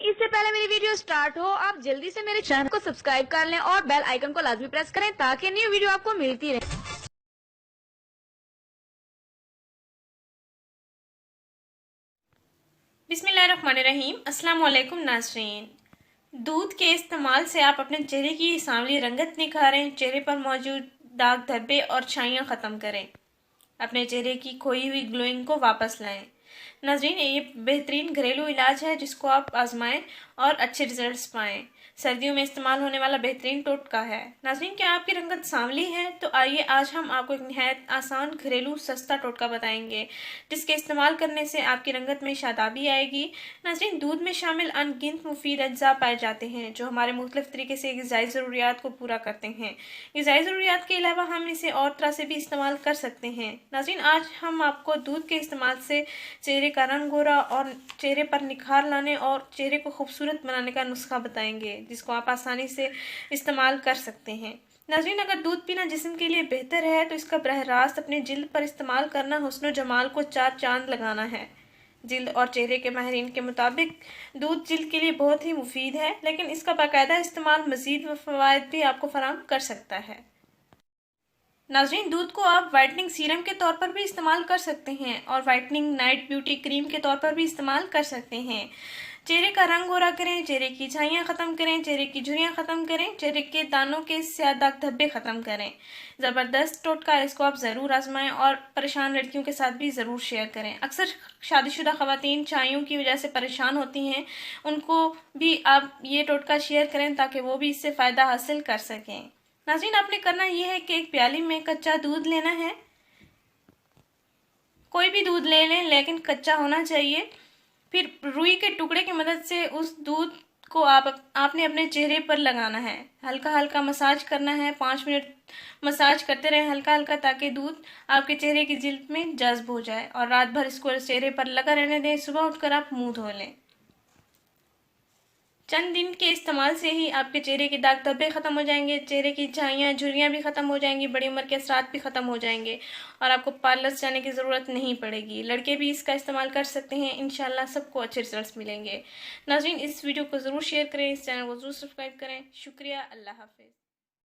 इससे पहले मेरी वीडियो स्टार्ट हो आप जल्दी से मेरे चैनल को सब्सक्राइब कर लें और बेल आइकन को लाजमी प्रेस करें ताकि न्यू वीडियो आपको मिलती रहे। बिस्मिल्लाहिर्रहमानिर्रहीम। अस्सलाम वालेकुम नाज़रीन। दूध के इस्तेमाल से आप अपने चेहरे की सांवली रंगत निखारें, चेहरे पर मौजूद दाग धब्बे और छाइयाँ ख़त्म करें, अपने चेहरे की खोई हुई ग्लोइंग को वापस लाएं। नाज़रीन, ये बेहतरीन घरेलू इलाज है जिसको आप आजमाएं और अच्छे रिजल्ट्स पाएं। सर्दियों में इस्तेमाल होने वाला बेहतरीन टोटका है। नाज़रीन, क्या आपकी रंगत सांवली है? तो आइए आज हम आपको एक निहायत आसान घरेलू सस्ता टोटका बताएंगे जिसके इस्तेमाल करने से आपकी रंगत में शादाबी आएगी। नाज़रीन, दूध में शामिल अनगिनत मुफीद अज्जा पाए जाते हैं जो हमारे मुख्तलिफ तरीके से ग़िज़ाई ज़रूरियात को पूरा करते हैं। ग़िज़ाई ज़रूरियात के अलावा हम इसे और तरह से भी इस्तेमाल कर सकते हैं। नाज़रीन, आज हम आपको दूध के इस्तेमाल से चेहरे का रंग गोरा और चेहरे पर निखार लाने और चेहरे को खूबसूरत बनाने का नुस्खा बताएंगे जिसको आप आसानी से इस्तेमाल कर सकते हैं। नाज़रीन, अगर दूध पीना जिस्म के लिए बेहतर है तो इसका बरह रास्त अपने जिल्द पर इस्तेमाल करना हुस्न जमाल को चार चांद लगाना है। जिल्द और चेहरे के माहिरीन के मुताबिक दूध जिल्द के लिए बहुत ही मुफीद है, लेकिन इसका बाकायदा इस्तेमाल मज़ीद फ़वाइद भी आपको फराहम कर सकता है। नाज़रीन, दूध को आप वाइटनिंग सीरम के तौर पर भी इस्तेमाल कर सकते हैं और वाइटनिंग नाइट ब्यूटी क्रीम के तौर पर भी इस्तेमाल कर सकते हैं। चेहरे का रंग गोरा करें, चेहरे की छाइयाँ ख़त्म करें, चेहरे की झुर्रियाँ ख़त्म करें, चेहरे के दानों के स्याह दाग धब्बे ख़त्म करें। ज़बरदस्त टोटका, इसको आप ज़रूर आजमाएं और परेशान लड़कियों के साथ भी ज़रूर शेयर करें। अक्सर शादीशुदा ख़वातीन छाइयों की वजह से परेशान होती हैं, उनको भी आप ये टोटका शेयर करें ताकि वो भी इससे फ़ायदा हासिल कर सकें। नाज़रीन, आपने करना यह है कि एक प्याली में कच्चा दूध लेना है। कोई भी दूध ले लें लेकिन कच्चा होना चाहिए। फिर रुई के टुकड़े की मदद से उस दूध को आपने अपने चेहरे पर लगाना है। हल्का हल्का मसाज करना है, 5 मिनट मसाज करते रहें हल्का हल्का ताकि दूध आपके चेहरे की जिल्द में जज्ब हो जाए और रात भर इसको चेहरे पर लगा रहने दें। सुबह उठकर आप मुंह धो लें। चंद दिन के इस्तेमाल से ही आपके चेहरे के दाग धब्बे ख़त्म हो जाएंगे, चेहरे की छाइयाँ झुर्रियाँ भी ख़त्म हो जाएंगी, बड़ी उम्र के असरात भी ख़त्म हो जाएंगे और आपको पार्लर जाने की ज़रूरत नहीं पड़ेगी। लड़के भी इसका इस्तेमाल कर सकते हैं। इंशाल्लाह सबको अच्छे रिजल्ट्स मिलेंगे। नाज़रीन, इस वीडियो को ज़रूर शेयर करें, इस चैनल को ज़रूर सब्सक्राइब करें। शुक्रिया। अल्लाह हाफ़िज़।